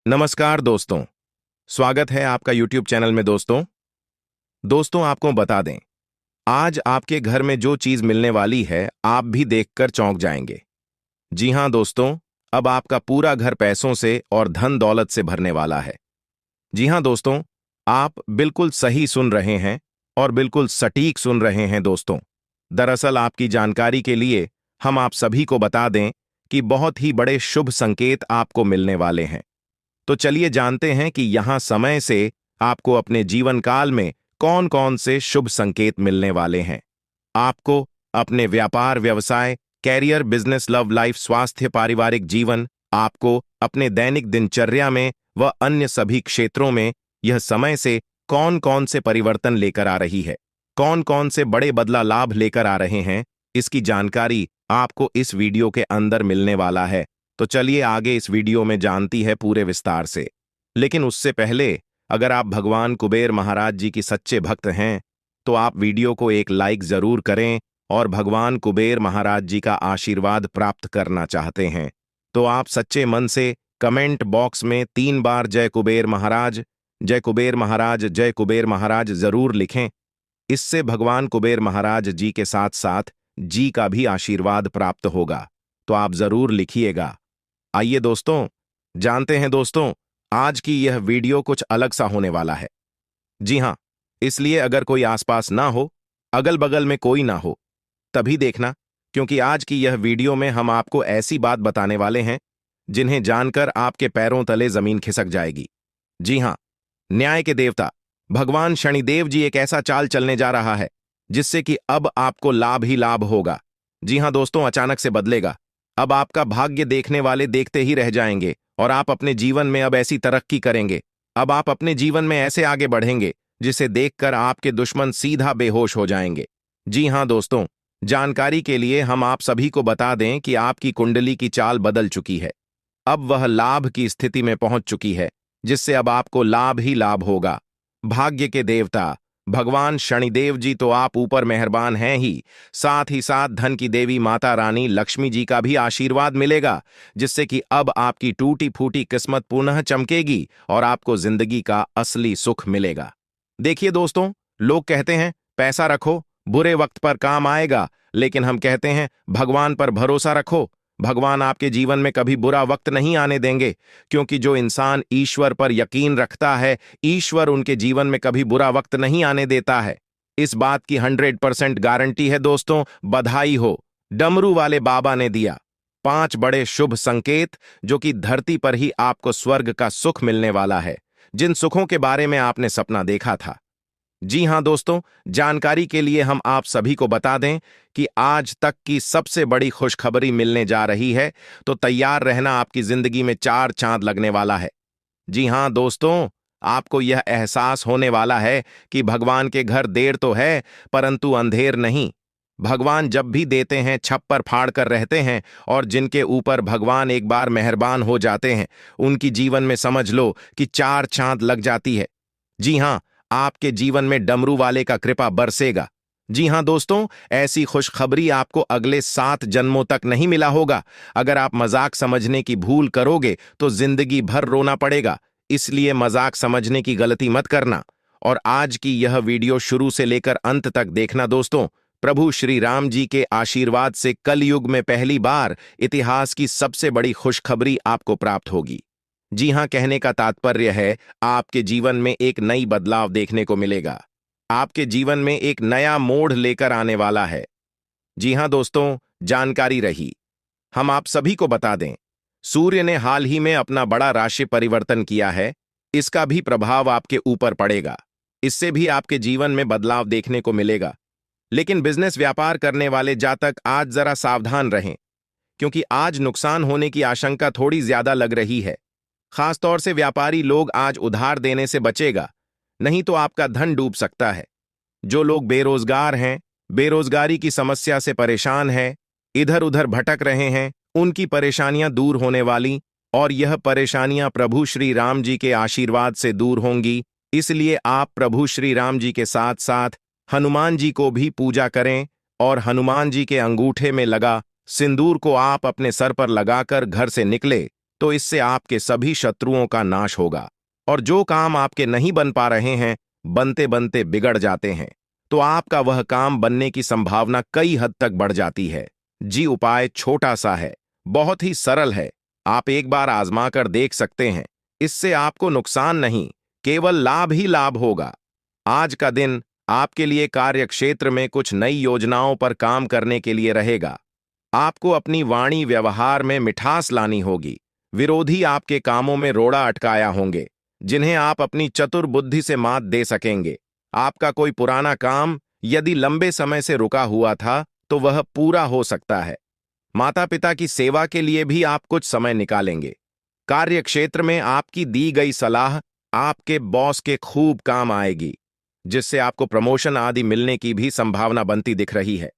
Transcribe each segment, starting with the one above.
नमस्कार दोस्तों। स्वागत है आपका YouTube चैनल में। दोस्तों आपको बता दें, आज आपके घर में जो चीज मिलने वाली है आप भी देखकर चौंक जाएंगे। जी हां दोस्तों, अब आपका पूरा घर पैसों से और धन दौलत से भरने वाला है। जी हां दोस्तों, आप बिल्कुल सही सुन रहे हैं और बिल्कुल सटीक सुन रहे हैं दोस्तों। दरअसल आपकी जानकारी के लिए हम आप सभी को बता दें कि बहुत ही बड़े शुभ संकेत आपको मिलने वाले हैं। तो चलिए जानते हैं कि यहां समय से आपको अपने जीवन काल में कौन कौन से शुभ संकेत मिलने वाले हैं। आपको अपने व्यापार, व्यवसाय, कैरियर, बिजनेस, लव लाइफ, स्वास्थ्य, पारिवारिक जीवन, आपको अपने दैनिक दिनचर्या में व अन्य सभी क्षेत्रों में यह समय से कौन कौन से परिवर्तन लेकर आ रही है, कौन कौन से बड़े बदला लाभ लेकर आ रहे हैं, इसकी जानकारी आपको इस वीडियो के अंदर मिलने वाला है। तो चलिए आगे इस वीडियो में जानती है पूरे विस्तार से। लेकिन उससे पहले अगर आप भगवान कुबेर महाराज जी की सच्चे भक्त हैं तो आप वीडियो को एक लाइक जरूर करें, और भगवान कुबेर महाराज जी का आशीर्वाद प्राप्त करना चाहते हैं तो आप सच्चे मन से कमेंट बॉक्स में 3 बार जय कुबेर महाराज, जय कुबेर महाराज, जय कुबेर महाराज जरूर लिखें। इससे भगवान कुबेर महाराज जी के साथ साथ जी का भी आशीर्वाद प्राप्त होगा, तो आप जरूर लिखिएगा। आइए दोस्तों, जानते हैं दोस्तों, आज की यह वीडियो कुछ अलग सा होने वाला है। जी हां, इसलिए अगर कोई आसपास ना हो, अगल बगल में कोई ना हो, तभी देखना, क्योंकि आज की यह वीडियो में हम आपको ऐसी बात बताने वाले हैं जिन्हें जानकर आपके पैरों तले जमीन खिसक जाएगी। जी हां, न्याय के देवता भगवान शनिदेव जी एक ऐसा चाल चलने जा रहा है जिससे कि अब आपको लाभ ही लाभ होगा। जी हां दोस्तों, अचानक से बदलेगा। अब आपका भाग्य देखने वाले देखते ही रह जाएंगे और आप अपने जीवन में अब ऐसी तरक्की करेंगे, अब आप अपने जीवन में ऐसे आगे बढ़ेंगे जिसे देखकर आपके दुश्मन सीधा बेहोश हो जाएंगे। जी हां दोस्तों, जानकारी के लिए हम आप सभी को बता दें कि आपकी कुंडली की चाल बदल चुकी है। अब वह लाभ की स्थिति में पहुंच चुकी है जिससे अब आपको लाभ ही लाभ होगा। भाग्य के देवता भगवान शनिदेव जी तो आप ऊपर मेहरबान हैं ही साथ धन की देवी माता रानी लक्ष्मी जी का भी आशीर्वाद मिलेगा, जिससे कि अब आपकी टूटी फूटी किस्मत पुनः चमकेगी और आपको जिंदगी का असली सुख मिलेगा। देखिए दोस्तों, लोग कहते हैं पैसा रखो, बुरे वक्त पर काम आएगा, लेकिन हम कहते हैं भगवान पर भरोसा रखो, भगवान आपके जीवन में कभी बुरा वक्त नहीं आने देंगे, क्योंकि जो इंसान ईश्वर पर यकीन रखता है, ईश्वर उनके जीवन में कभी बुरा वक्त नहीं आने देता है। इस बात की 100% गारंटी है दोस्तों। बधाई हो, डमरू वाले बाबा ने दिया 5 बड़े शुभ संकेत जो कि धरती पर ही आपको स्वर्ग का सुख मिलने वाला है, जिन सुखों के बारे में आपने सपना देखा था। जी हां दोस्तों, जानकारी के लिए हम आप सभी को बता दें कि आज तक की सबसे बड़ी खुशखबरी मिलने जा रही है, तो तैयार रहना, आपकी जिंदगी में 4 चांद लगने वाला है। जी हां दोस्तों, आपको यह एहसास होने वाला है कि भगवान के घर देर तो है परंतु अंधेर नहीं। भगवान जब भी देते हैं छप्पर फाड़ कर रहते हैं, और जिनके ऊपर भगवान एक बार मेहरबान हो जाते हैं उनकी जीवन में समझ लो कि 4 चांद लग जाती है। जी हां, आपके जीवन में डमरू वाले का कृपा बरसेगा। जी हां दोस्तों, ऐसी खुशखबरी आपको अगले 7 जन्मों तक नहीं मिला होगा। अगर आप मजाक समझने की भूल करोगे तो जिंदगी भर रोना पड़ेगा, इसलिए मजाक समझने की गलती मत करना। और आज की यह वीडियो शुरू से लेकर अंत तक देखना दोस्तों। प्रभु श्री राम जी के आशीर्वाद से कलयुग में पहली बार इतिहास की सबसे बड़ी खुशखबरी आपको प्राप्त होगी। जी हां, कहने का तात्पर्य है आपके जीवन में एक नई बदलाव देखने को मिलेगा, आपके जीवन में एक नया मोड़ लेकर आने वाला है। जी हां दोस्तों, जानकारी रही, हम आप सभी को बता दें, सूर्य ने हाल ही में अपना बड़ा राशि परिवर्तन किया है। इसका भी प्रभाव आपके ऊपर पड़ेगा, इससे भी आपके जीवन में बदलाव देखने को मिलेगा। लेकिन बिजनेस व्यापार करने वाले जातक आज जरा सावधान रहें, क्योंकि आज नुकसान होने की आशंका थोड़ी ज्यादा लग रही है। खासतौर से व्यापारी लोग आज उधार देने से बचेगा, नहीं तो आपका धन डूब सकता है। जो लोग बेरोजगार हैं, बेरोजगारी की समस्या से परेशान हैं, इधर उधर भटक रहे हैं, उनकी परेशानियां दूर होने वाली, और यह परेशानियां प्रभु श्री राम जी के आशीर्वाद से दूर होंगी। इसलिए आप प्रभु श्री राम जी के साथ साथ हनुमान जी को भी पूजा करें, और हनुमान जी के अंगूठे में लगा सिंदूर को आप अपने सर पर लगाकर घर से निकले तो इससे आपके सभी शत्रुओं का नाश होगा। और जो काम आपके नहीं बन पा रहे हैं, बनते बनते बिगड़ जाते हैं, तो आपका वह काम बनने की संभावना कई हद तक बढ़ जाती है। जी, उपाय छोटा सा है, बहुत ही सरल है। आप एक बार आजमा कर देख सकते हैं। इससे आपको नुकसान नहीं, केवल लाभ ही लाभ होगा। आज का दिन आपके लिए कार्य क्षेत्र में कुछ नई योजनाओं पर काम करने के लिए रहेगा। आपको अपनी वाणी व्यवहार में मिठास लानी होगी। विरोधी आपके कामों में रोड़ा अटकाया होंगे, जिन्हें आप अपनी चतुर बुद्धि से मात दे सकेंगे। आपका कोई पुराना काम यदि लंबे समय से रुका हुआ था, तो वह पूरा हो सकता है। माता पिता की सेवा के लिए भी आप कुछ समय निकालेंगे। कार्य क्षेत्र में आपकी दी गई सलाह आपके बॉस के खूब काम आएगी, जिससे आपको प्रमोशन आदि मिलने की भी संभावना बनती दिख रही है।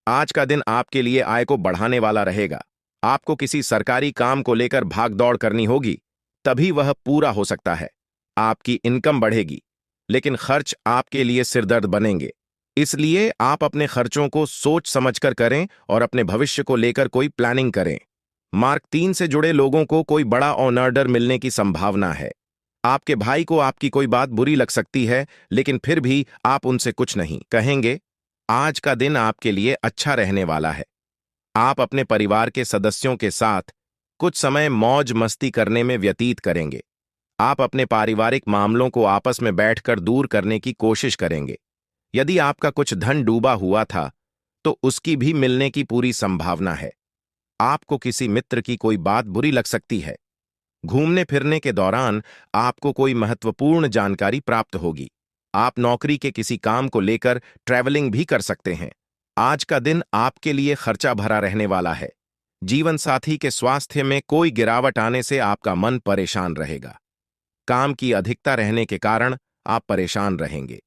आज का दिन आपके लिए आय को बढ़ाने वाला रहेगा। आपको किसी सरकारी काम को लेकर भागदौड़ करनी होगी, तभी वह पूरा हो सकता है। आपकी इनकम बढ़ेगी, लेकिन खर्च आपके लिए सिरदर्द बनेंगे। इसलिए आप अपने खर्चों को सोच समझकर करें और अपने भविष्य को लेकर कोई प्लानिंग करें। मार्क 3 से जुड़े लोगों को कोई बड़ा ऑर्डर मिलने की संभावना है। आपके भाई को आपकी कोई बात बुरी लग सकती है, लेकिन फिर भी आप उनसे कुछ नहीं कहेंगे। आज का दिन आपके लिए अच्छा रहने वाला है। आप अपने परिवार के सदस्यों के साथ कुछ समय मौज मस्ती करने में व्यतीत करेंगे। आप अपने पारिवारिक मामलों को आपस में बैठकर दूर करने की कोशिश करेंगे। यदि आपका कुछ धन डूबा हुआ था, तो उसकी भी मिलने की पूरी संभावना है। आपको किसी मित्र की कोई बात बुरी लग सकती है। घूमने फिरने के दौरान आपको कोई महत्वपूर्ण जानकारी प्राप्त होगी। आप नौकरी के किसी काम को लेकर ट्रैवलिंग भी कर सकते हैं। आज का दिन आपके लिए खर्चा भरा रहने वाला है। जीवन साथी के स्वास्थ्य में कोई गिरावट आने से आपका मन परेशान रहेगा। काम की अधिकता रहने के कारण आप परेशान रहेंगे।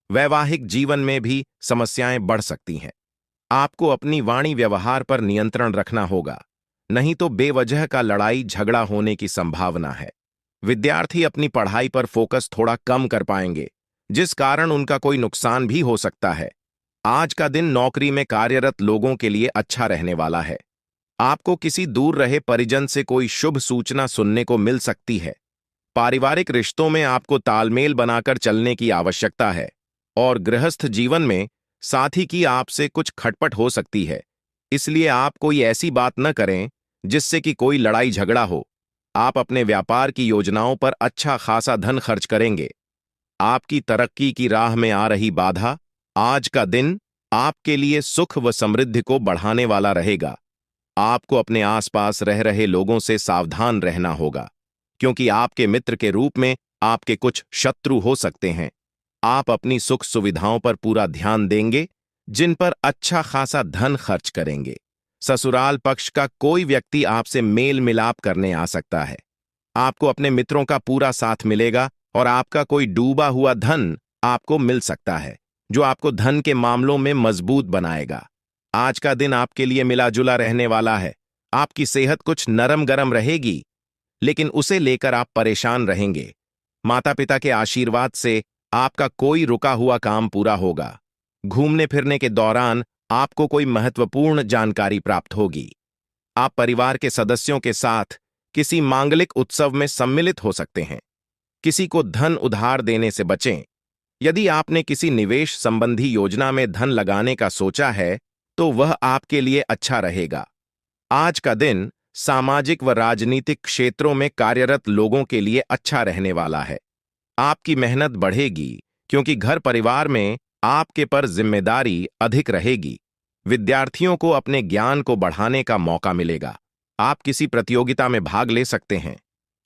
वैवाहिक जीवन में भी समस्याएं बढ़ सकती हैं। आपको अपनी वाणी व्यवहार पर नियंत्रण रखना होगा, नहीं तो बेवजह का लड़ाई झगड़ा होने की संभावना है। विद्यार्थी अपनी पढ़ाई पर फोकस थोड़ा कम कर पाएंगे, जिस कारण उनका कोई नुकसान भी हो सकता है। आज का दिन नौकरी में कार्यरत लोगों के लिए अच्छा रहने वाला है। आपको किसी दूर रहे परिजन से कोई शुभ सूचना सुनने को मिल सकती है। पारिवारिक रिश्तों में आपको तालमेल बनाकर चलने की आवश्यकता है, और गृहस्थ जीवन में साथी की आपसे कुछ खटपट हो सकती है। इसलिए आप कोई ऐसी बात न करें जिससे कि कोई लड़ाई झगड़ा हो। आप अपने व्यापार की योजनाओं पर अच्छा खासा धन खर्च करेंगे। आपकी तरक्की की राह में आ रही बाधा, आज का दिन आपके लिए सुख व समृद्धि को बढ़ाने वाला रहेगा। आपको अपने आसपास रह रहे लोगों से सावधान रहना होगा, क्योंकि आपके मित्र के रूप में आपके कुछ शत्रु हो सकते हैं। आप अपनी सुख सुविधाओं पर पूरा ध्यान देंगे, जिन पर अच्छा खासा धन खर्च करेंगे। ससुराल पक्ष का कोई व्यक्ति आपसे मेल मिलाप करने आ सकता है। आपको अपने मित्रों का पूरा साथ मिलेगा और आपका कोई डूबा हुआ धन आपको मिल सकता है, जो आपको धन के मामलों में मजबूत बनाएगा। आज का दिन आपके लिए मिला जुला रहने वाला है। आपकी सेहत कुछ नरम गरम रहेगी, लेकिन उसे लेकर आप परेशान रहेंगे। माता पिता के आशीर्वाद से आपका कोई रुका हुआ काम पूरा होगा। घूमने फिरने के दौरान आपको कोई महत्वपूर्ण जानकारी प्राप्त होगी। आप परिवार के सदस्यों के साथ किसी मांगलिक उत्सव में सम्मिलित हो सकते हैं। किसी को धन उधार देने से बचें। यदि आपने किसी निवेश संबंधी योजना में धन लगाने का सोचा है, तो वह आपके लिए अच्छा रहेगा। आज का दिन सामाजिक व राजनीतिक क्षेत्रों में कार्यरत लोगों के लिए अच्छा रहने वाला है। आपकी मेहनत बढ़ेगी, क्योंकि घर परिवार में आपके पर जिम्मेदारी अधिक रहेगी। विद्यार्थियों को अपने ज्ञान को बढ़ाने का मौका मिलेगा। आप किसी प्रतियोगिता में भाग ले सकते हैं।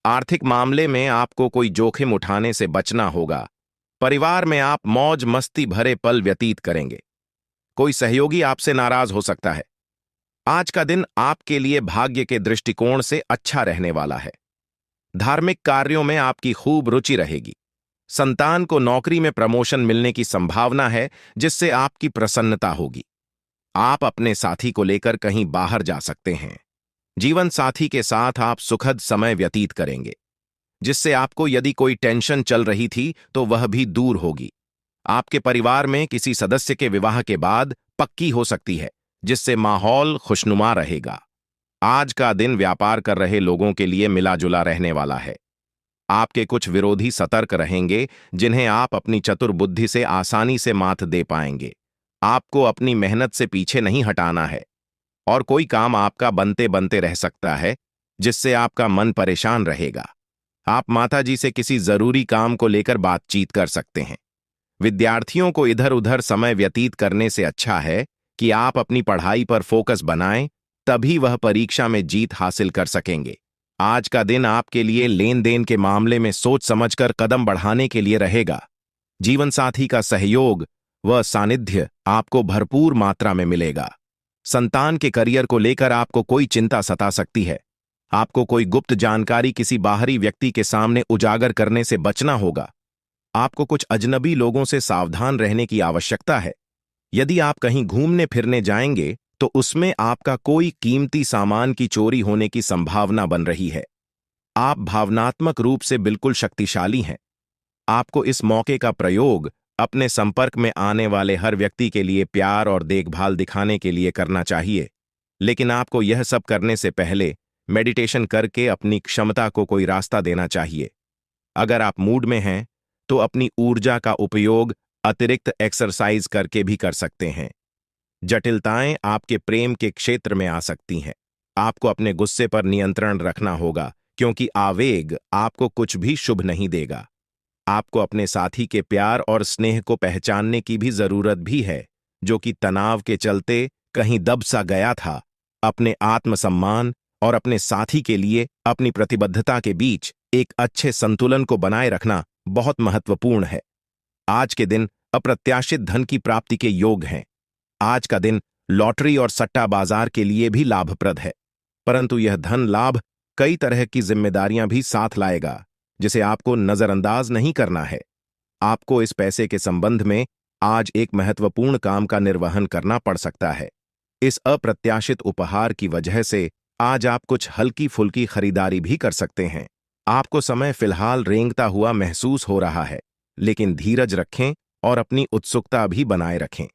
आर्थिक मामले में आपको कोई जोखिम उठाने से बचना होगा। परिवार में आप मौज मस्ती भरे पल व्यतीत करेंगे। कोई सहयोगी आपसे नाराज हो सकता है। आज का दिन आपके लिए भाग्य के दृष्टिकोण से अच्छा रहने वाला है। धार्मिक कार्यों में आपकी खूब रुचि रहेगी। संतान को नौकरी में प्रमोशन मिलने की संभावना है, जिससे आपकी प्रसन्नता होगी। आप अपने साथी को लेकर कहीं बाहर जा सकते हैं। जीवन साथी के साथ आप सुखद समय व्यतीत करेंगे, जिससे आपको यदि कोई टेंशन चल रही थी तो वह भी दूर होगी। आपके परिवार में किसी सदस्य के विवाह के बाद पक्की हो सकती है, जिससे माहौल खुशनुमा रहेगा। आज का दिन व्यापार कर रहे लोगों के लिए मिला जुला रहने वाला है। आपके कुछ विरोधी सतर्क रहेंगे, जिन्हें आप अपनी चतुर बुद्धि से आसानी से मात दे पाएंगे। आपको अपनी मेहनत से पीछे नहीं हटाना है और कोई काम आपका बनते बनते रह सकता है, जिससे आपका मन परेशान रहेगा। आप माताजी से किसी जरूरी काम को लेकर बातचीत कर सकते हैं। विद्यार्थियों को इधर उधर समय व्यतीत करने से अच्छा है कि आप अपनी पढ़ाई पर फोकस बनाएं, तभी वह परीक्षा में जीत हासिल कर सकेंगे। आज का दिन आपके लिए लेन देन के मामले में सोच समझकर कदम बढ़ाने के लिए रहेगा। जीवन साथी का सहयोग व सानिध्य आपको भरपूर मात्रा में मिलेगा। संतान के करियर को लेकर आपको कोई चिंता सता सकती है। आपको कोई गुप्त जानकारी किसी बाहरी व्यक्ति के सामने उजागर करने से बचना होगा। आपको कुछ अजनबी लोगों से सावधान रहने की आवश्यकता है। यदि आप कहीं घूमने फिरने जाएंगे तो उसमें आपका कोई कीमती सामान की चोरी होने की संभावना बन रही है। आप भावनात्मक रूप से बिल्कुल शक्तिशाली हैं। आपको इस मौके का प्रयोग अपने संपर्क में आने वाले हर व्यक्ति के लिए प्यार और देखभाल दिखाने के लिए करना चाहिए, लेकिन आपको यह सब करने से पहले मेडिटेशन करके अपनी क्षमता को कोई रास्ता देना चाहिए। अगर आप मूड में हैं तो अपनी ऊर्जा का उपयोग अतिरिक्त एक्सरसाइज करके भी कर सकते हैं। जटिलताएं आपके प्रेम के क्षेत्र में आ सकती हैं। आपको अपने गुस्से पर नियंत्रण रखना होगा, क्योंकि आवेग आपको कुछ भी शुभ नहीं देगा। आपको अपने साथी के प्यार और स्नेह को पहचानने की भी जरूरत भी है, जो कि तनाव के चलते कहीं दब सा गया था। अपने आत्मसम्मान और अपने साथी के लिए अपनी प्रतिबद्धता के बीच एक अच्छे संतुलन को बनाए रखना बहुत महत्वपूर्ण है। आज के दिन अप्रत्याशित धन की प्राप्ति के योग हैं। आज का दिन लॉटरी और सट्टा बाजार के लिए भी लाभप्रद है, परंतु यह धन लाभ कई तरह की जिम्मेदारियां भी साथ लाएगा, जिसे आपको नजरअंदाज नहीं करना है। आपको इस पैसे के संबंध में आज एक महत्वपूर्ण काम का निर्वहन करना पड़ सकता है। इस अप्रत्याशित उपहार की वजह से आज आप कुछ हल्की फुल्की खरीदारी भी कर सकते हैं। आपको समय फिलहाल रेंगता हुआ महसूस हो रहा है, लेकिन धीरज रखें और अपनी उत्सुकता भी बनाए रखें।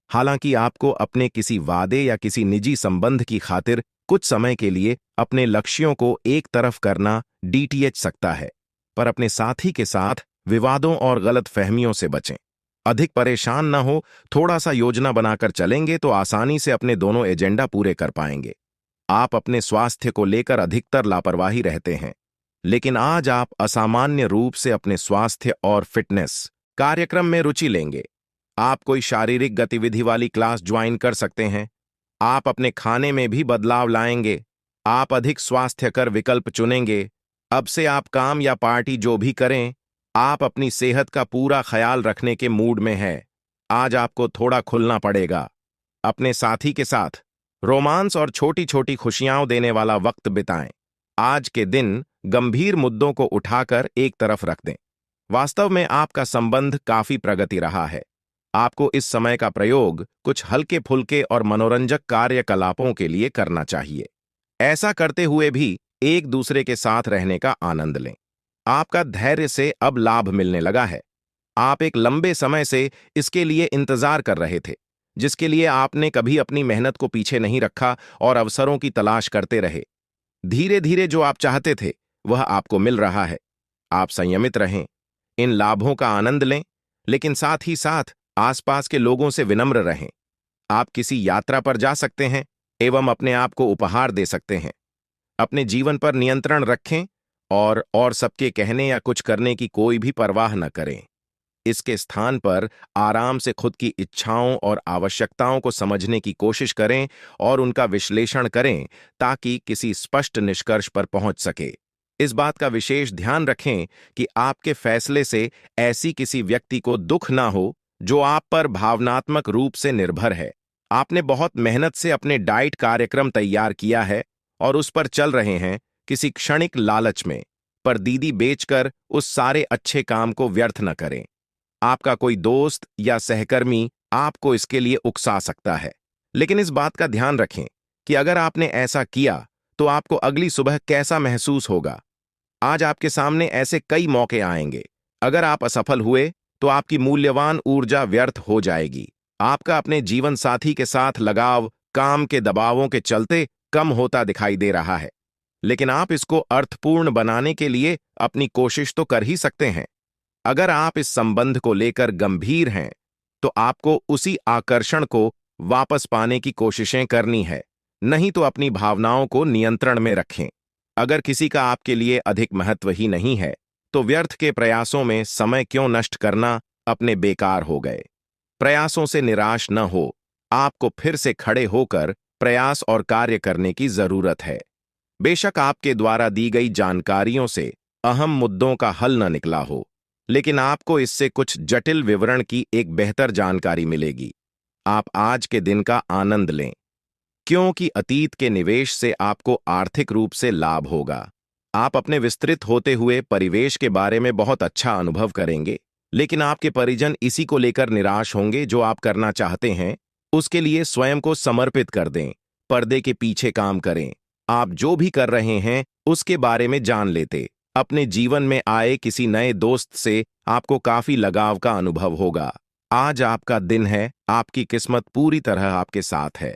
हालांकि आपको अपने किसी वादे या किसी निजी संबंध की खातिर कुछ समय के लिए अपने लक्ष्यों को एक तरफ करना डीटीएच सकता है, पर अपने साथी के साथ विवादों और गलतफहमियों से बचें। अधिक परेशान न हो, थोड़ा सा योजना बनाकर चलेंगे तो आसानी से अपने दोनों एजेंडा पूरे कर पाएंगे। आप अपने स्वास्थ्य को लेकर अधिकतर लापरवाही रहते हैं, लेकिन आज आप असामान्य रूप से अपने स्वास्थ्य और फिटनेस कार्यक्रम में रुचि लेंगे। आप कोई शारीरिक गतिविधि वाली क्लास ज्वाइन कर सकते हैं। आप अपने खाने में भी बदलाव लाएंगे। आप अधिक स्वास्थ्यकर विकल्प चुनेंगे। अब से आप काम या पार्टी जो भी करें, आप अपनी सेहत का पूरा ख्याल रखने के मूड में हैं। आज आपको थोड़ा खुलना पड़ेगा। अपने साथी के साथ रोमांस और छोटी छोटी खुशियां देने वाला वक्त बिताएं। आज के दिन गंभीर मुद्दों को उठाकर एक तरफ रख दें। वास्तव में आपका संबंध काफी प्रगति रहा है। आपको इस समय का प्रयोग कुछ हल्के फुल्के और मनोरंजक कार्यकलापों के लिए करना चाहिए। ऐसा करते हुए भी एक दूसरे के साथ रहने का आनंद लें। आपका धैर्य से अब लाभ मिलने लगा है। आप एक लंबे समय से इसके लिए इंतजार कर रहे थे, जिसके लिए आपने कभी अपनी मेहनत को पीछे नहीं रखा और अवसरों की तलाश करते रहे। धीरे धीरे जो आप चाहते थे वह आपको मिल रहा है। आप संयमित रहें, इन लाभों का आनंद लें, लेकिन साथ ही साथ आसपास के लोगों से विनम्र रहें। आप किसी यात्रा पर जा सकते हैं एवं अपने आप को उपहार दे सकते हैं। अपने जीवन पर नियंत्रण रखें और सबके कहने या कुछ करने की कोई भी परवाह न करें। इसके स्थान पर आराम से खुद की इच्छाओं और आवश्यकताओं को समझने की कोशिश करें और उनका विश्लेषण करें, ताकि किसी स्पष्ट निष्कर्ष पर पहुंच सके। इस बात का विशेष ध्यान रखें कि आपके फैसले से ऐसी किसी व्यक्ति को दुख ना हो जो आप पर भावनात्मक रूप से निर्भर है। आपने बहुत मेहनत से अपने डाइट कार्यक्रम तैयार किया है और उस पर चल रहे हैं किसी क्षणिक लालच में, पर दीदी बेचकर उस सारे अच्छे काम को व्यर्थ न करें। आपका कोई दोस्त या सहकर्मी आपको इसके लिए उकसा सकता है, लेकिन इस बात का ध्यान रखें कि अगर आपने ऐसा किया तो आपको अगली सुबह कैसा महसूस होगा। आज आपके सामने ऐसे कई मौके आएंगे। अगर आप असफल हुए तो आपकी मूल्यवान ऊर्जा व्यर्थ हो जाएगी। आपका अपने जीवन साथी के साथ लगाव काम के दबावों के चलते कम होता दिखाई दे रहा है, लेकिन आप इसको अर्थपूर्ण बनाने के लिए अपनी कोशिश तो कर ही सकते हैं। अगर आप इस संबंध को लेकर गंभीर हैं, तो आपको उसी आकर्षण को वापस पाने की कोशिशें करनी है, नहीं तो अपनी भावनाओं को नियंत्रण में रखें। अगर किसी का आपके लिए अधिक महत्व ही नहीं है, तो व्यर्थ के प्रयासों में समय क्यों नष्ट करना अपने बेकार हो गए। प्रयासों से निराश न हो, आपको फिर से खड़े होकर प्रयास और कार्य करने की जरूरत है। बेशक आपके द्वारा दी गई जानकारियों से अहम मुद्दों का हल न निकला हो, लेकिन आपको इससे कुछ जटिल विवरण की एक बेहतर जानकारी मिलेगी। आप आज के दिन का आनंद लें, क्योंकि अतीत के निवेश से आपको आर्थिक रूप से लाभ होगा। आप अपने विस्तृत होते हुए परिवेश के बारे में बहुत अच्छा अनुभव करेंगे, लेकिन आपके परिजन इसी को लेकर निराश होंगे। जो आप करना चाहते हैं, उसके लिए स्वयं को समर्पित कर दें, पर्दे के पीछे काम करें। आप जो भी कर रहे हैं उसके बारे में जान लेते। अपने जीवन में आए किसी नए दोस्त से आपको काफी लगाव का अनुभव होगा। आज आपका दिन है, आपकी किस्मत पूरी तरह आपके साथ है।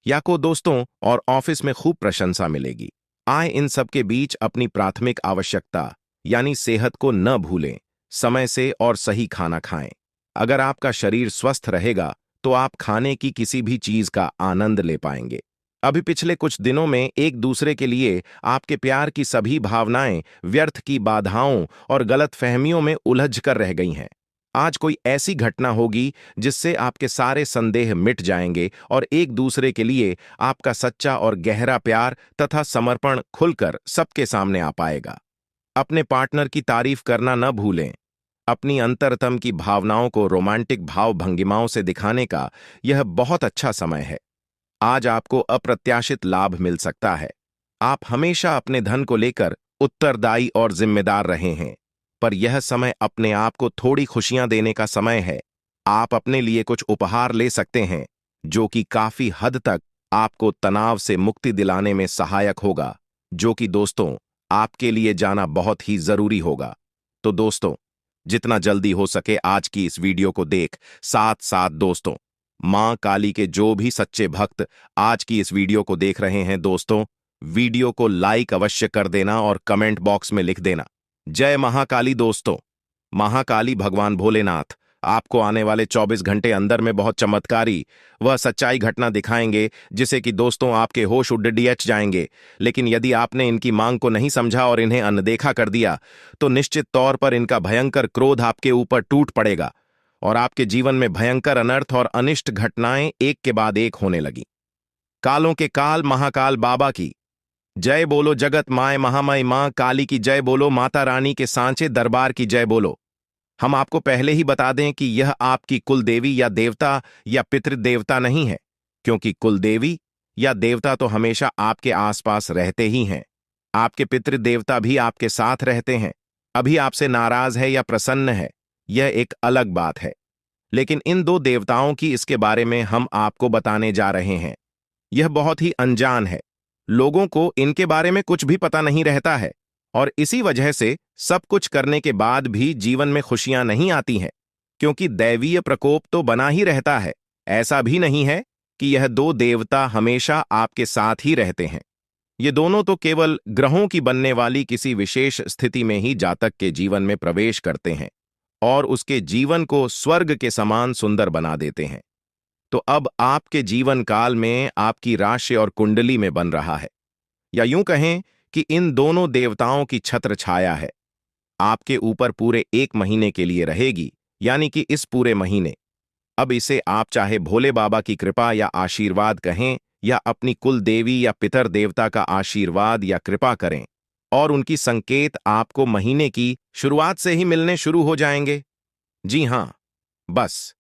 या को दोस्तों और ऑफिस में खूब प्रशंसा मिलेगी। आए इन सब के बीच अपनी प्राथमिक आवश्यकता यानी सेहत को न भूलें। समय से और सही खाना खाएं। अगर आपका शरीर स्वस्थ रहेगा तो आप खाने की किसी भी चीज का आनंद ले पाएंगे। अभी पिछले कुछ दिनों में एक दूसरे के लिए आपके प्यार की सभी भावनाएं व्यर्थ की बाधाओं और गलतफहमियों में उलझ कर रह गई हैं। आज कोई ऐसी घटना होगी जिससे आपके सारे संदेह मिट जाएंगे और एक दूसरे के लिए आपका सच्चा और गहरा प्यार तथा समर्पण खुलकर सबके सामने आ पाएगा। अपने पार्टनर की तारीफ करना न भूलें। अपनी अंतरतम की भावनाओं को रोमांटिक भाव भंगिमाओं से दिखाने का यह बहुत अच्छा समय है। आज आपको अप्रत्याशित लाभ मिल सकता है। आप हमेशा अपने धन को लेकर उत्तरदायी और जिम्मेदार रहे हैं, पर यह समय अपने आप को थोड़ी खुशियां देने का समय है। आप अपने लिए कुछ उपहार ले सकते हैं, जो कि काफी हद तक आपको तनाव से मुक्ति दिलाने में सहायक होगा, जो कि दोस्तों आपके लिए जाना बहुत ही जरूरी होगा। तो दोस्तों, जितना जल्दी हो सके आज की इस वीडियो को देख साथ साथ दोस्तों, मां काली के जो भी सच्चे भक्त आज की इस वीडियो को देख रहे हैं दोस्तों, वीडियो को लाइक अवश्य कर देना और कमेंट बॉक्स में लिख देना जय महाकाली। दोस्तों, महाकाली भगवान भोलेनाथ आपको आने वाले 24 घंटे अंदर में बहुत चमत्कारी वह सच्चाई घटना दिखाएंगे, जिसे कि दोस्तों आपके होश उड़ियच जाएंगे। लेकिन यदि आपने इनकी मांग को नहीं समझा और इन्हें अनदेखा कर दिया, तो निश्चित तौर पर इनका भयंकर क्रोध आपके ऊपर टूट पड़ेगा और आपके जीवन में भयंकर अनर्थ और अनिष्ट घटनाएं एक के बाद एक होने लगी। कालों के काल महाकाल बाबा की जय बोलो, जगत माए महामय मां काली की जय बोलो, माता रानी के सांचे दरबार की जय बोलो। हम आपको पहले ही बता दें कि यह आपकी कुल देवी या देवता या पितृदेवता नहीं है, क्योंकि कुल देवी या देवता तो हमेशा आपके आसपास रहते ही हैं। आपके पितृदेवता भी आपके साथ रहते हैं। अभी आपसे नाराज है या प्रसन्न है, यह एक अलग बात है। लेकिन इन दो देवताओं की इसके बारे में हम आपको बताने जा रहे हैं। यह बहुत ही अनजान है। लोगों को इनके बारे में कुछ भी पता नहीं रहता है और इसी वजह से सब कुछ करने के बाद भी जीवन में खुशियां नहीं आती हैं, क्योंकि दैवीय प्रकोप तो बना ही रहता है। ऐसा भी नहीं है कि यह दो देवता हमेशा आपके साथ ही रहते हैं। ये दोनों तो केवल ग्रहों की बनने वाली किसी विशेष स्थिति में ही जातक के जीवन में प्रवेश करते हैं और उसके जीवन को स्वर्ग के समान सुंदर बना देते हैं। तो अब आपके जीवन काल में आपकी राशि और कुंडली में बन रहा है, या यूं कहें कि इन दोनों देवताओं की छत्र छाया है आपके ऊपर पूरे 1 महीने के लिए रहेगी, यानी कि इस पूरे महीने। अब इसे आप चाहे भोले बाबा की कृपा या आशीर्वाद कहें या अपनी कुल देवी या पितर देवता का आशीर्वाद या कृपा करें, और उनकी संकेत आपको महीने की शुरुआत से ही मिलने शुरू हो जाएंगे। जी हां, बस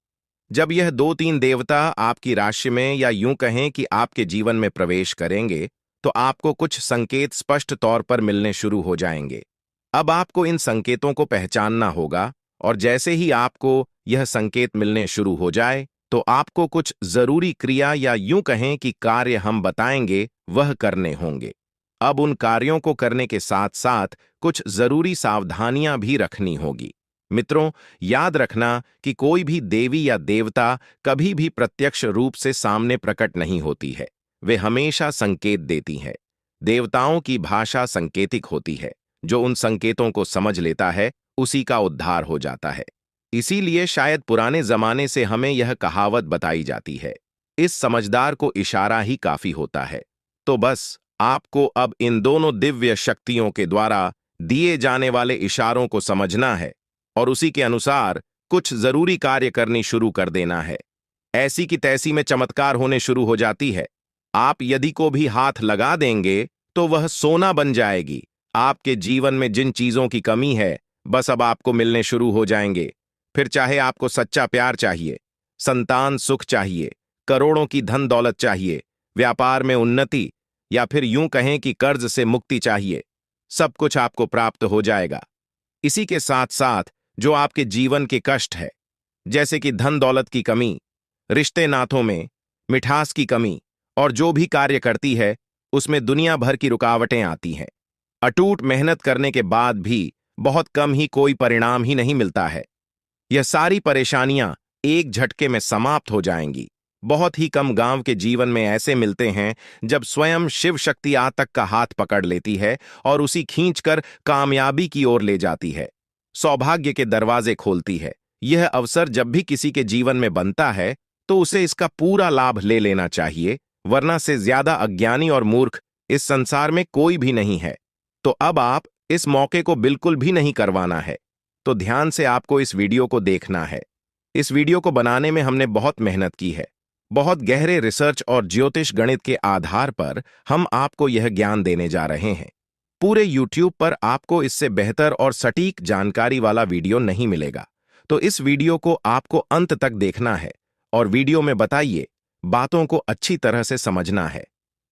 जब यह 2-3 देवता आपकी राशि में या यूं कहें कि आपके जीवन में प्रवेश करेंगे, तो आपको कुछ संकेत स्पष्ट तौर पर मिलने शुरू हो जाएंगे। अब आपको इन संकेतों को पहचानना होगा, और जैसे ही आपको यह संकेत मिलने शुरू हो जाए, तो आपको कुछ जरूरी क्रिया या यूं कहें कि कार्य हम बताएंगे वह करने होंगे। अब उन कार्यों को करने के साथ साथ कुछ जरूरी सावधानियां भी रखनी होगी। मित्रों, याद रखना कि कोई भी देवी या देवता कभी भी प्रत्यक्ष रूप से सामने प्रकट नहीं होती है। वे हमेशा संकेत देती हैं। देवताओं की भाषा संकेतिक होती है। जो उन संकेतों को समझ लेता है उसी का उद्धार हो जाता है। इसीलिए शायद पुराने जमाने से हमें यह कहावत बताई जाती है, इस समझदार को इशारा ही काफी होता है। तो बस आपको अब इन दोनों दिव्य शक्तियों के द्वारा दिए जाने वाले इशारों को समझना है और उसी के अनुसार कुछ जरूरी कार्य करनी शुरू कर देना है। ऐसी की तैसी में चमत्कार होने शुरू हो जाती है। आप यदि को भी हाथ लगा देंगे तो वह सोना बन जाएगी। आपके जीवन में जिन चीजों की कमी है बस अब आपको मिलने शुरू हो जाएंगे। फिर चाहे आपको सच्चा प्यार चाहिए, संतान सुख चाहिए, करोड़ों की धन दौलत चाहिए, व्यापार में उन्नति, या फिर यूं कहें कि कर्ज से मुक्ति चाहिए, सब कुछ आपको प्राप्त हो जाएगा। इसी के साथ साथ जो आपके जीवन के कष्ट है, जैसे कि धन दौलत की कमी, रिश्ते नातों में मिठास की कमी, और जो भी कार्य करती है उसमें दुनिया भर की रुकावटें आती हैं। अटूट मेहनत करने के बाद भी बहुत कम ही कोई परिणाम ही नहीं मिलता है। यह सारी परेशानियां एक झटके में समाप्त हो जाएंगी। बहुत ही कम गांव के जीवन में ऐसे मिलते हैं जब स्वयं शिव शक्ति आतक का हाथ पकड़ लेती है और उसी खींचकर कामयाबी की ओर ले जाती है, सौभाग्य के दरवाजे खोलती है। यह अवसर जब भी किसी के जीवन में बनता है तो उसे इसका पूरा लाभ ले लेना चाहिए, वरना से ज्यादा अज्ञानी और मूर्ख इस संसार में कोई भी नहीं है। तो अब आप इस मौके को बिल्कुल भी नहीं करवाना है। तो ध्यान से आपको इस वीडियो को देखना है। इस वीडियो को बनाने में हमने बहुत मेहनत की है। बहुत गहरे रिसर्च और ज्योतिष गणित के आधार पर हम आपको यह ज्ञान देने जा रहे हैं। पूरे YouTube पर आपको इससे बेहतर और सटीक जानकारी वाला वीडियो नहीं मिलेगा। तो इस वीडियो को आपको अंत तक देखना है और वीडियो में बताइए बातों को अच्छी तरह से समझना है।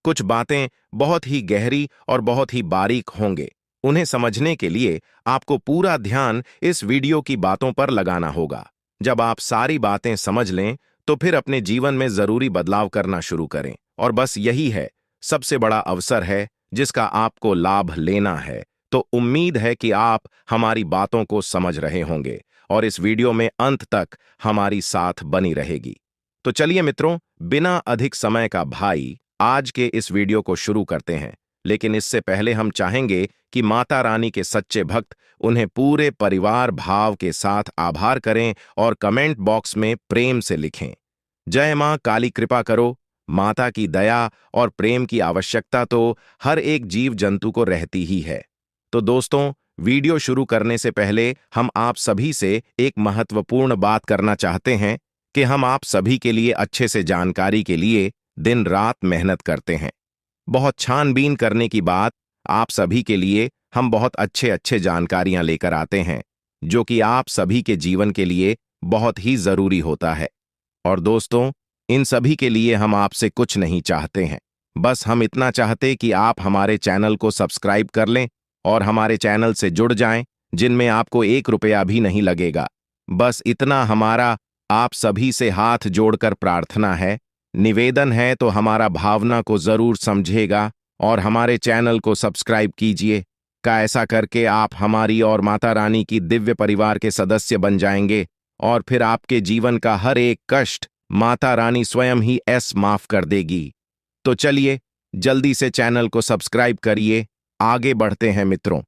कुछ बातें बहुत ही गहरी और बहुत ही बारीक होंगे। उन्हें समझने के लिए आपको पूरा ध्यान इस वीडियो की बातों पर लगाना होगा। जब आप सारी बातें समझ लें तो फिर अपने जीवन में जरूरी बदलाव करना शुरू करें। और बस यही है, सबसे बड़ा अवसर है जिसका आपको लाभ लेना है। तो उम्मीद है कि आप हमारी बातों को समझ रहे होंगे और इस वीडियो में अंत तक हमारी साथ बनी रहेगी। तो चलिए मित्रों, बिना अधिक समय का भाई आज के इस वीडियो को शुरू करते हैं। लेकिन इससे पहले हम चाहेंगे कि माता रानी के सच्चे भक्त उन्हें पूरे परिवार भाव के साथ आभार करें और कमेंट बॉक्स में प्रेम से लिखें, जय मां काली कृपा करो। माता की दया और प्रेम की आवश्यकता तो हर एक जीव जंतु को रहती ही है। तो दोस्तों, वीडियो शुरू करने से पहले हम आप सभी से एक महत्वपूर्ण बात करना चाहते हैं कि हम आप सभी के लिए अच्छे से जानकारी के लिए दिन रात मेहनत करते हैं। बहुत छानबीन करने की बात आप सभी के लिए हम बहुत अच्छे जानकारियां लेकर आते हैं, जो कि आप सभी के जीवन के लिए बहुत ही जरूरी होता है। और दोस्तों, इन सभी के लिए हम आपसे कुछ नहीं चाहते हैं, बस हम इतना चाहते कि आप हमारे चैनल को सब्सक्राइब कर लें और हमारे चैनल से जुड़ जाएं, जिनमें आपको 1 रुपया भी नहीं लगेगा। बस इतना हमारा आप सभी से हाथ जोड़कर प्रार्थना है, निवेदन है। तो हमारा भावना को जरूर समझेगा और हमारे चैनल को सब्सक्राइब कीजिए। ऐसा करके आप हमारी और माता रानी की दिव्य परिवार के सदस्य बन जाएंगे और फिर आपके जीवन का हर एक कष्ट माता रानी स्वयं ही माफ कर देगी। तो चलिए जल्दी से चैनल को सब्सक्राइब करिए। आगे बढ़ते हैं मित्रों।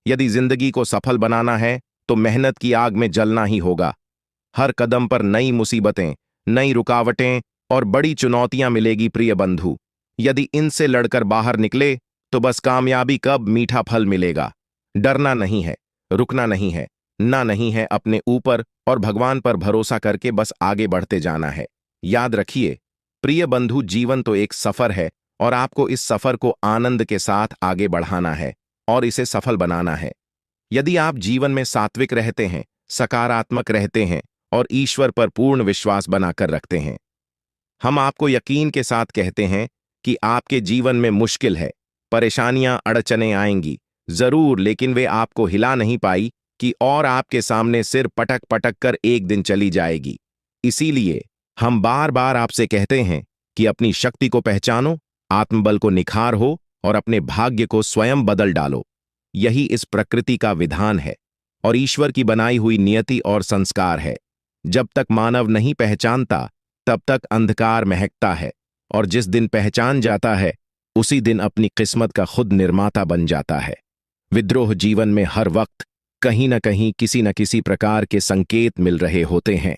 यदि जिंदगी को सफल बनाना है तो मेहनत की आग में जलना ही होगा। हर कदम पर नई मुसीबतें, नई रुकावटें और बड़ी चुनौतियां मिलेगी प्रिय बंधु। यदि इनसे लड़कर बाहर निकले तो बस कामयाबी कब मीठा फल मिलेगा। डरना नहीं है, रुकना नहीं है, ना नहीं है, अपने ऊपर और भगवान पर भरोसा करके बस आगे बढ़ते जाना है। याद रखिए प्रिय बंधु, जीवन तो एक सफर है और आपको इस सफर को आनंद के साथ आगे बढ़ाना है और इसे सफल बनाना है। यदि आप जीवन में सात्विक रहते हैं, सकारात्मक रहते हैं और ईश्वर पर पूर्ण विश्वास बनाकर रखते हैं, हम आपको यकीन के साथ कहते हैं कि आपके जीवन में मुश्किल है, परेशानियां अड़चने आएंगी जरूर, लेकिन वे आपको हिला नहीं पाई कि और आपके सामने सिर पटक पटक कर एक दिन चली जाएगी। इसीलिए हम बार बार आपसे कहते हैं कि अपनी शक्ति को पहचानो, आत्मबल को निखार हो और अपने भाग्य को स्वयं बदल डालो। यही इस प्रकृति का विधान है और ईश्वर की बनाई हुई नियति और संस्कार है। जब तक मानव नहीं पहचानता तब तक अंधकार महकता है और जिस दिन पहचान जाता है उसी दिन अपनी किस्मत का खुद निर्माता बन जाता है। विद्रोह जीवन में हर वक्त कहीं न कहीं किसी न किसी प्रकार के संकेत मिल रहे होते हैं।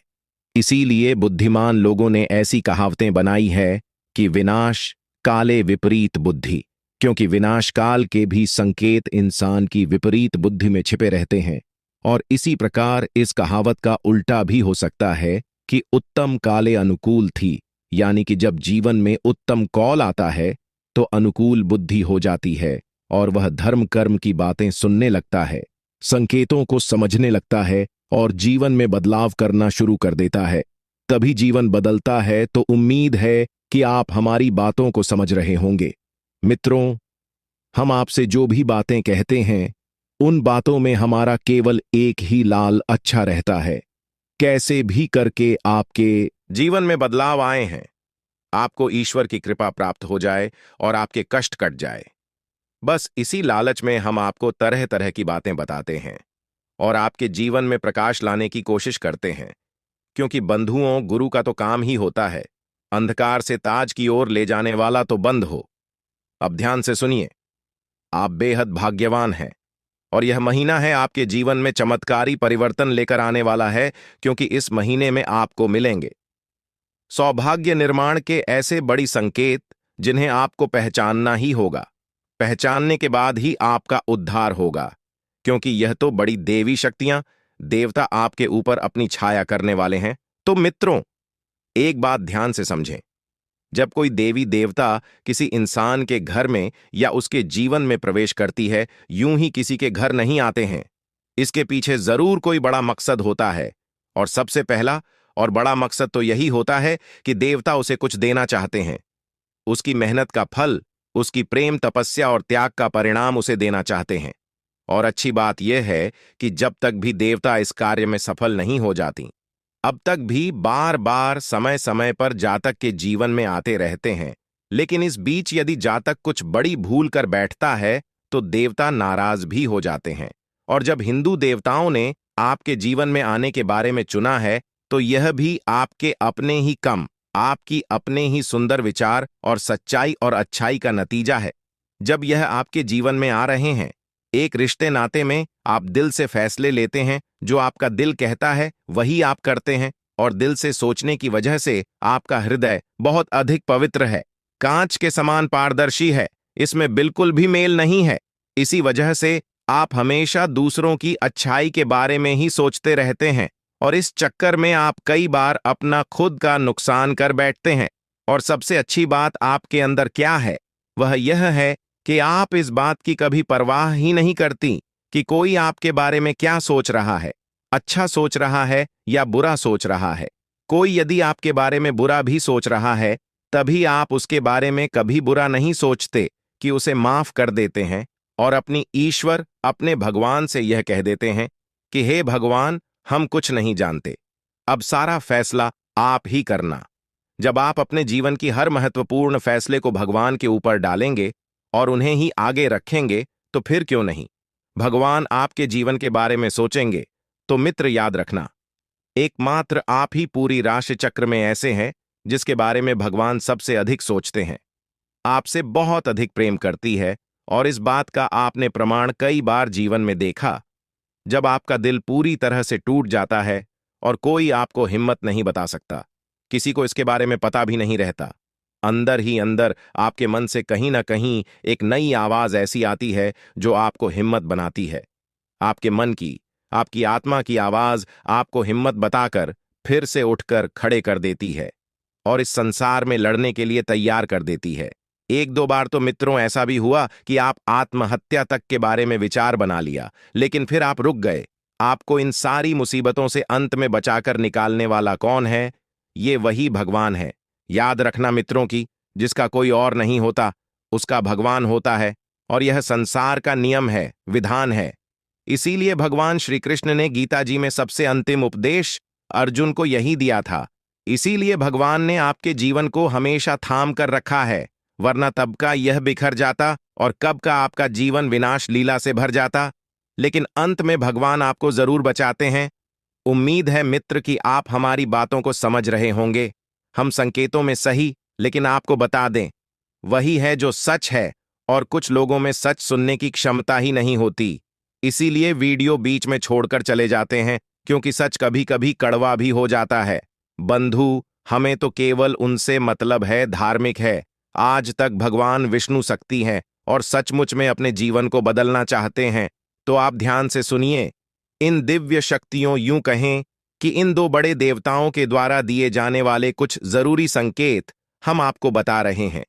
इसीलिए बुद्धिमान लोगों ने ऐसी कहावतें बनाई है कि विनाश काले विपरीत बुद्धि, क्योंकि विनाश काल के भी संकेत इंसान की विपरीत बुद्धि में छिपे रहते हैं। और इसी प्रकार इस कहावत का उल्टा भी हो सकता है कि उत्तम काले अनुकूल थी, यानी कि जब जीवन में उत्तम कौल आता है तो अनुकूल बुद्धि हो जाती है और वह धर्म कर्म की बातें सुनने लगता है, संकेतों को समझने लगता है और जीवन में बदलाव करना शुरू कर देता है। तभी जीवन बदलता है। तो उम्मीद है कि आप हमारी बातों को समझ रहे होंगे। मित्रों, हम आपसे जो भी बातें कहते हैं उन बातों में हमारा केवल एक ही लाल अच्छा रहता है, कैसे भी करके आपके जीवन में बदलाव आए हैं, आपको ईश्वर की कृपा प्राप्त हो जाए और आपके कष्ट कट जाए। बस इसी लालच में हम आपको तरह तरह की बातें बताते हैं और आपके जीवन में प्रकाश लाने की कोशिश करते हैं, क्योंकि बंधुओं, गुरु का तो काम ही होता है अंधकार से ताज की ओर ले जाने वाला तो बंद हो। अब ध्यान से सुनिए, आप बेहद भाग्यवान हैं और यह महीना है आपके जीवन में चमत्कारी परिवर्तन लेकर आने वाला है, क्योंकि इस महीने में आपको मिलेंगे सौभाग्य निर्माण के ऐसे बड़ी संकेत जिन्हें आपको पहचानना ही होगा। पहचानने के बाद ही आपका उद्धार होगा, क्योंकि यह तो बड़ी देवी शक्तियां, देवता आपके ऊपर अपनी छाया करने वाले हैं। तो मित्रों, एक बात ध्यान से समझें, जब कोई देवी देवता किसी इंसान के घर में या उसके जीवन में प्रवेश करती है, यूं ही किसी के घर नहीं आते हैं। इसके पीछे जरूर कोई बड़ा मकसद होता है, और सबसे पहला और बड़ा मकसद तो यही होता है कि देवता उसे कुछ देना चाहते हैं। उसकी मेहनत का फल, उसकी प्रेम, तपस्या और त्याग का परिणाम उसे देना चाहते हैं। और अच्छी बात यह है कि जब तक भी देवता इस कार्य में सफल नहीं हो जाती, अब तक भी बार बार समय समय पर जातक के जीवन में आते रहते हैं। लेकिन इस बीच यदि जातक कुछ बड़ी भूल कर बैठता है तो देवता नाराज भी हो जाते हैं। और जब हिंदू देवताओं ने आपके जीवन में आने के बारे में चुना है तो यह भी आपके अपने ही कम, आपकी अपने ही सुंदर विचार और सच्चाई और अच्छाई का नतीजा है। जब यह आपके जीवन में आ रहे हैं, एक रिश्ते नाते में आप दिल से फैसले लेते हैं, जो आपका दिल कहता है वही आप करते हैं, और दिल से सोचने की वजह से आपका हृदय बहुत अधिक पवित्र है, कांच के समान पारदर्शी है, इसमें बिल्कुल भी मेल नहीं है। इसी वजह से आप हमेशा दूसरों की अच्छाई के बारे में ही सोचते रहते हैं, और इस चक्कर में आप कई बार अपना खुद का नुकसान कर बैठते हैं। और सबसे अच्छी बात आपके अंदर क्या है, वह यह है कि आप इस बात की कभी परवाह ही नहीं करती कि कोई आपके बारे में क्या सोच रहा है, अच्छा सोच रहा है या बुरा सोच रहा है। कोई यदि आपके बारे में बुरा भी सोच रहा है, तभी आप उसके बारे में कभी बुरा नहीं सोचते कि उसे माफ कर देते हैं, और अपनी ईश्वर, अपने भगवान से यह कह देते हैं कि हे भगवान, हम कुछ नहीं जानते, अब सारा फैसला आप ही करना। जब आप अपने जीवन की हर महत्वपूर्ण फैसले को भगवान के ऊपर डालेंगे और उन्हें ही आगे रखेंगे, तो फिर क्यों नहीं भगवान आपके जीवन के बारे में सोचेंगे। तो मित्र, याद रखना, एकमात्र आप ही पूरी राशि चक्र में ऐसे हैं जिसके बारे में भगवान सबसे अधिक सोचते हैं। आपसे बहुत अधिक प्रेम करती है, और इस बात का आपने प्रमाण कई बार जीवन में देखा, जब आपका दिल पूरी तरह से टूट जाता है और कोई आपको हिम्मत नहीं बता सकता, किसी को इसके बारे में पता भी नहीं रहता। अंदर ही अंदर आपके मन से कहीं ना कहीं एक नई आवाज ऐसी आती है जो आपको हिम्मत बनाती है। आपके मन की, आपकी आत्मा की आवाज आपको हिम्मत बताकर फिर से उठकर खड़े कर देती है और इस संसार में लड़ने के लिए तैयार कर देती है। एक दो बार तो मित्रों ऐसा भी हुआ कि आप आत्महत्या तक के बारे में विचार बना लिया, लेकिन फिर आप रुक गए। आपको इन सारी मुसीबतों से अंत में बचाकर निकालने वाला कौन है? ये वही भगवान है। याद रखना मित्रों की, जिसका कोई और नहीं होता, उसका भगवान होता है, और यह संसार का नियम है, विधान है। इसीलिए भगवान श्री कृष्ण ने गीता जी में सबसे अंतिम उपदेश अर्जुन को यही दिया था। इसीलिए भगवान ने आपके जीवन को हमेशा थाम कर रखा है, वरना तब का यह बिखर जाता और कब का आपका जीवन विनाश लीला से भर जाता। लेकिन अंत में भगवान आपको जरूर बचाते हैं। उम्मीद है मित्र कि आप हमारी बातों को समझ रहे होंगे। हम संकेतों में सही लेकिन आपको बता दें, वही है जो सच है, और कुछ लोगों में सच सुनने की क्षमता ही नहीं होती। इसीलिए वीडियो बीच में छोड़कर चले जाते हैं, क्योंकि सच कभी कभी कड़वा भी हो जाता है। बंधु, हमें तो केवल उनसे मतलब है धार्मिक है। आज तक भगवान विष्णु शक्ति हैं और सचमुच में अपने जीवन को बदलना चाहते हैं तो आप ध्यान से सुनिए। इन दिव्य शक्तियों, यूं कहें कि इन दो बड़े देवताओं के द्वारा दिए जाने वाले कुछ जरूरी संकेत हम आपको बता रहे हैं।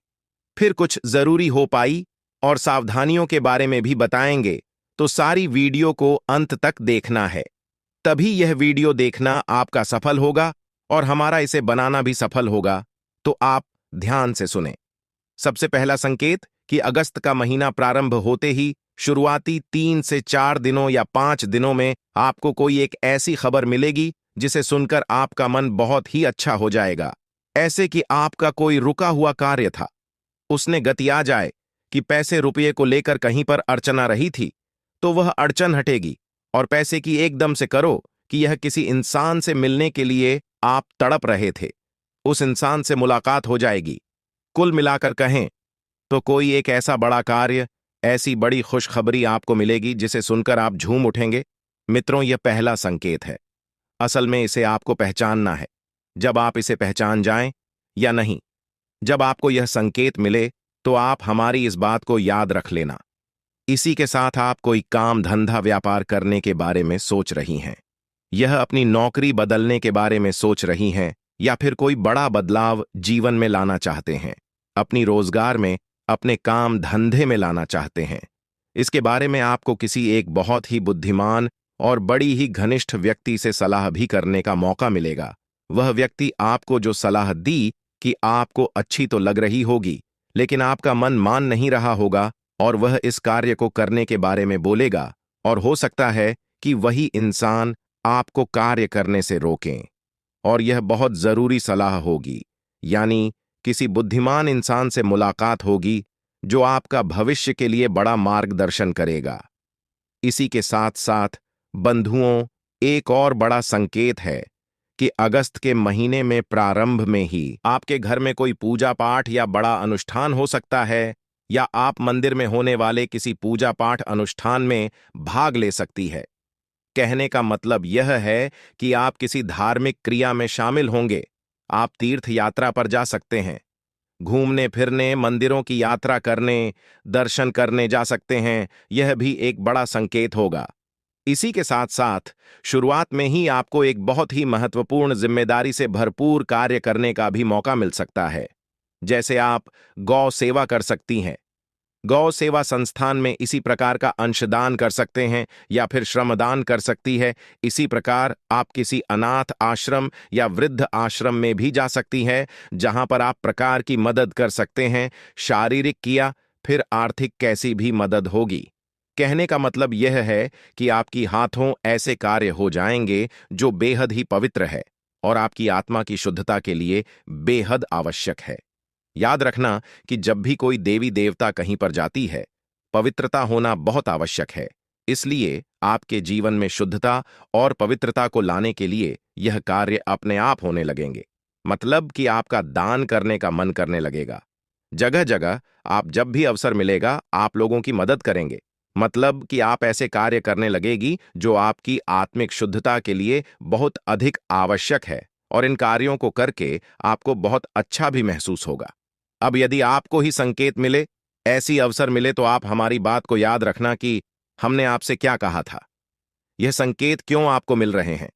फिर कुछ जरूरी हो पाई और सावधानियों के बारे में भी बताएंगे, तो सारी वीडियो को अंत तक देखना है। तभी यह वीडियो देखना आपका सफल होगा और हमारा इसे बनाना भी सफल होगा। तो आप ध्यान से सुने। सबसे पहला संकेत कि अगस्त का महीना प्रारंभ होते ही शुरुआती 3 से 4 दिनों या 5 दिनों में आपको कोई एक ऐसी खबर मिलेगी जिसे सुनकर आपका मन बहुत ही अच्छा हो जाएगा। ऐसे कि आपका कोई रुका हुआ कार्य था, उसने गति आ जाए, कि पैसे रुपये को लेकर कहीं पर अड़चन आ रही थी तो वह अड़चन हटेगी, और पैसे की एकदम से करो कि यह किसी इंसान से मिलने के लिए आप तड़प रहे थे, उस इंसान से मुलाकात हो जाएगी। कुल मिलाकर कहें तो कोई एक ऐसा बड़ा कार्य, ऐसी बड़ी खुशखबरी आपको मिलेगी जिसे सुनकर आप झूम उठेंगे। मित्रों, यह पहला संकेत है। असल में इसे आपको पहचानना है। जब आप इसे पहचान जाएं या नहीं, जब आपको यह संकेत मिले तो आप हमारी इस बात को याद रख लेना। इसी के साथ आप कोई काम, धंधा, व्यापार करने के बारे में सोच रही हैं, यह अपनी नौकरी बदलने के बारे में सोच रही हैं, या फिर कोई बड़ा बदलाव जीवन में लाना चाहते हैं, अपनी रोजगार में, अपने काम धंधे में लाना चाहते हैं। इसके बारे में आपको किसी एक बहुत ही बुद्धिमान और बड़ी ही घनिष्ठ व्यक्ति से सलाह भी करने का मौका मिलेगा। वह व्यक्ति आपको जो सलाह दी कि आपको अच्छी तो लग रही होगी, लेकिन आपका मन मान नहीं रहा होगा और वह इस कार्य को करने के बारे में बोलेगा, और हो सकता है कि वही इंसान आपको कार्य करने से रोकें। और यह बहुत जरूरी सलाह होगी, यानी किसी बुद्धिमान इंसान से मुलाकात होगी जो आपका भविष्य के लिए बड़ा मार्गदर्शन करेगा। इसी के साथ साथ बंधुओं, एक और बड़ा संकेत है कि अगस्त के महीने में प्रारंभ में ही आपके घर में कोई पूजा पाठ या बड़ा अनुष्ठान हो सकता है, या आप मंदिर में होने वाले किसी पूजा पाठ अनुष्ठान में भाग ले सकती है। कहने का मतलब यह है कि आप किसी धार्मिक क्रिया में शामिल होंगे। आप तीर्थ यात्रा पर जा सकते हैं, घूमने फिरने, मंदिरों की यात्रा करने, दर्शन करने जा सकते हैं। यह भी एक बड़ा संकेत होगा। इसी के साथ साथ शुरुआत में ही आपको एक बहुत ही महत्वपूर्ण जिम्मेदारी से भरपूर कार्य करने का भी मौका मिल सकता है। जैसे आप गौ सेवा कर सकती हैं, गौ सेवा संस्थान में इसी प्रकार का अंशदान कर सकते हैं, या फिर श्रमदान कर सकती है। इसी प्रकार आप किसी अनाथ आश्रम या वृद्ध आश्रम में भी जा सकती है, जहां पर आप प्रकार की मदद कर सकते हैं, शारीरिक किया फिर आर्थिक कैसी भी मदद होगी। कहने का मतलब यह है कि आपकी हाथों ऐसे कार्य हो जाएंगे जो बेहद ही पवित्र है और आपकी आत्मा की शुद्धता के लिए बेहद आवश्यक है। याद रखना कि जब भी कोई देवी देवता कहीं पर जाती है, पवित्रता होना बहुत आवश्यक है। इसलिए आपके जीवन में शुद्धता और पवित्रता को लाने के लिए यह कार्य अपने आप होने लगेंगे। मतलब कि आपका दान करने का मन करने लगेगा। जगह जगह आप जब भी अवसर मिलेगा आप लोगों की मदद करेंगे। मतलब कि आप ऐसे कार्य करने लगेगी जो आपकी आत्मिक शुद्धता के लिए बहुत अधिक आवश्यक है, और इन कार्यों को करके आपको बहुत अच्छा भी महसूस होगा। अब यदि आपको ही संकेत मिले, ऐसी अवसर मिले, तो आप हमारी बात को याद रखना कि हमने आपसे क्या कहा था। यह संकेत क्यों आपको मिल रहे हैं।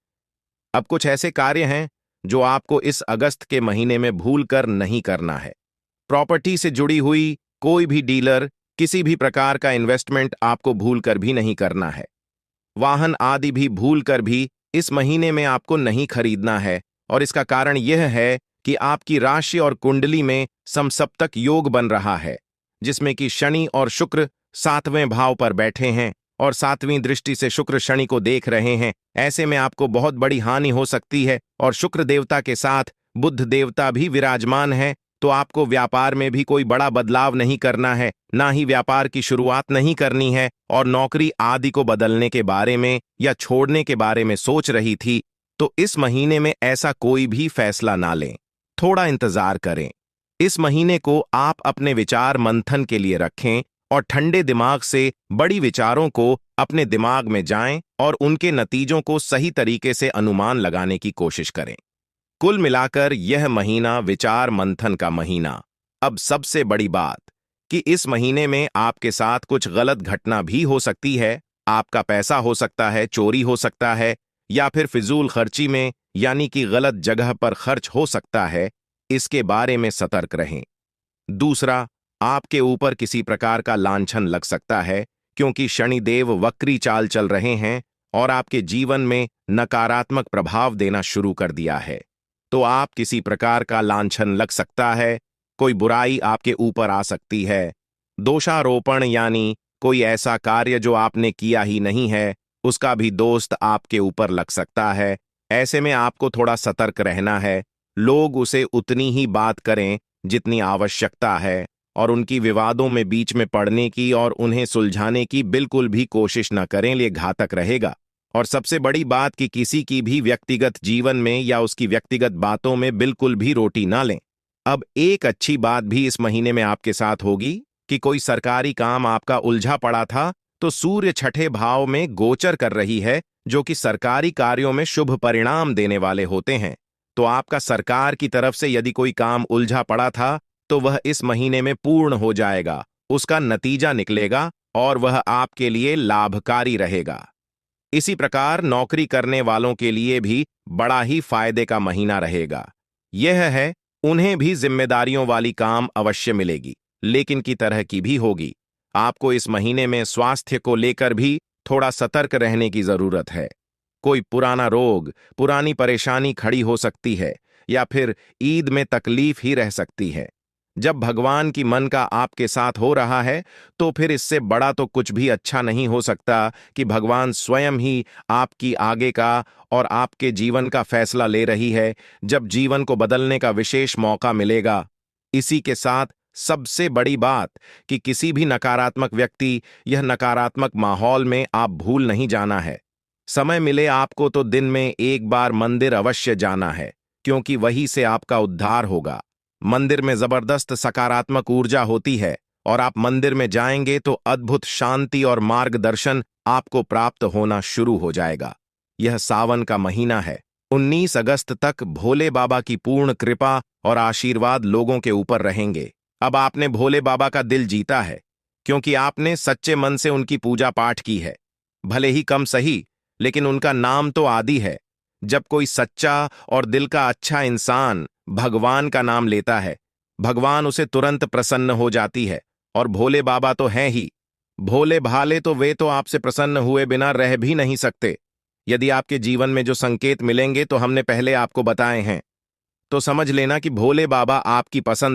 अब कुछ ऐसे कार्य हैं जो आपको इस अगस्त के महीने में भूल कर नहीं करना है। प्रॉपर्टी से जुड़ी हुई कोई भी डीलर, किसी भी प्रकार का इन्वेस्टमेंट आपको भूल कर भी नहीं करना है। वाहन आदि भी भूल कर भी इस महीने में आपको नहीं खरीदना है, और इसका कारण यह है कि आपकी राशि और कुंडली में समसप्तक योग बन रहा है, जिसमें कि शनि और शुक्र 7वें भाव पर बैठे हैं और 7वीं दृष्टि से शुक्र शनि को देख रहे हैं। ऐसे में आपको बहुत बड़ी हानि हो सकती है, और शुक्र देवता के साथ बुध देवता भी विराजमान है। तो आपको व्यापार में भी कोई बड़ा बदलाव नहीं करना है, ना ही व्यापार की शुरुआत नहीं करनी है, और नौकरी आदि को बदलने के बारे में या छोड़ने के बारे में सोच रही थी तो इस महीने में ऐसा कोई भी फैसला ना लें, थोड़ा इंतजार करें। इस महीने को आप अपने विचार मंथन के लिए रखें और ठंडे दिमाग से बड़ी विचारों को अपने दिमाग में जाएं और उनके नतीजों को सही तरीके से अनुमान लगाने की कोशिश करें। कुल मिलाकर यह महीना विचार मंथन का महीना। अब सबसे बड़ी बात कि इस महीने में आपके साथ कुछ गलत घटना भी हो सकती है। आपका पैसा हो सकता है चोरी हो सकता है या फिर फिजूल खर्ची में यानी कि गलत जगह पर खर्च हो सकता है। इसके बारे में सतर्क रहें। दूसरा, आपके ऊपर किसी प्रकार का लांछन लग सकता है क्योंकि शनिदेव वक्री चाल चल रहे हैं और आपके जीवन में नकारात्मक प्रभाव देना शुरू कर दिया है। तो आप किसी प्रकार का लांछन लग सकता है, कोई बुराई आपके ऊपर आ सकती है। दोषारोपण यानी कोई ऐसा कार्य जो आपने किया ही नहीं है, उसका भी दोस्त आपके ऊपर लग सकता है। ऐसे में आपको थोड़ा सतर्क रहना है। लोग उसे उतनी ही बात करें जितनी आवश्यकता है और उनकी विवादों में बीच में पड़ने की और उन्हें सुलझाने की बिल्कुल भी कोशिश न करें, ये घातक रहेगा। और सबसे बड़ी बात कि किसी की भी व्यक्तिगत जीवन में या उसकी व्यक्तिगत बातों में बिल्कुल भी रोटी ना लें। अब एक अच्छी बात भी इस महीने में आपके साथ होगी कि कोई सरकारी काम आपका उलझा पड़ा था तो सूर्य छठे भाव में गोचर कर रही है, जो कि सरकारी कार्यों में शुभ परिणाम देने वाले होते हैं। तो आपका सरकार की तरफ से यदि कोई काम उलझा पड़ा था तो वह इस महीने में पूर्ण हो जाएगा, उसका नतीजा निकलेगा और वह आपके लिए लाभकारी रहेगा। इसी प्रकार नौकरी करने वालों के लिए भी बड़ा ही फायदे का महीना रहेगा। यह है, उन्हें भी जिम्मेदारियों वाली काम अवश्य मिलेगी, लेकिन की तरह की भी होगी। आपको इस महीने में स्वास्थ्य को लेकर भी थोड़ा सतर्क रहने की जरूरत है। कोई पुराना रोग, पुरानी परेशानी खड़ी हो सकती है या फिर ईद में तकलीफ ही रह सकती है। जब भगवान की मन का आपके साथ हो रहा है तो फिर इससे बड़ा तो कुछ भी अच्छा नहीं हो सकता कि भगवान स्वयं ही आपकी आगे का और आपके जीवन का फैसला ले रही है, जब जीवन को बदलने का विशेष मौका मिलेगा। इसी के साथ सबसे बड़ी बात कि किसी भी नकारात्मक व्यक्ति, यह नकारात्मक माहौल में आप भूल नहीं जाना है। समय मिले आपको तो दिन में एक बार मंदिर अवश्य जाना है, क्योंकि वहीं से आपका उद्धार होगा। मंदिर में जबरदस्त सकारात्मक ऊर्जा होती है और आप मंदिर में जाएंगे तो अद्भुत शांति और मार्गदर्शन आपको प्राप्त होना शुरू हो जाएगा। यह सावन का महीना है। 19 अगस्त तक भोले बाबा की पूर्ण कृपा और आशीर्वाद लोगों के ऊपर रहेंगे। अब आपने भोले बाबा का दिल जीता है क्योंकि आपने सच्चे मन से उनकी पूजा पाठ की है। भले ही कम सही, लेकिन उनका नाम तो आदि है। जब कोई सच्चा और दिल का अच्छा इंसान भगवान का नाम लेता है, भगवान उसे तुरंत प्रसन्न हो जाती है। और भोले बाबा तो हैं ही भोले भाले, तो वे तो आपसे प्रसन्न हुए बिना रह भी नहीं सकते। यदि आपके जीवन में जो संकेत मिलेंगे तो हमने पहले आपको बताए हैं, तो समझ लेना कि भोले बाबा आपकी पसंद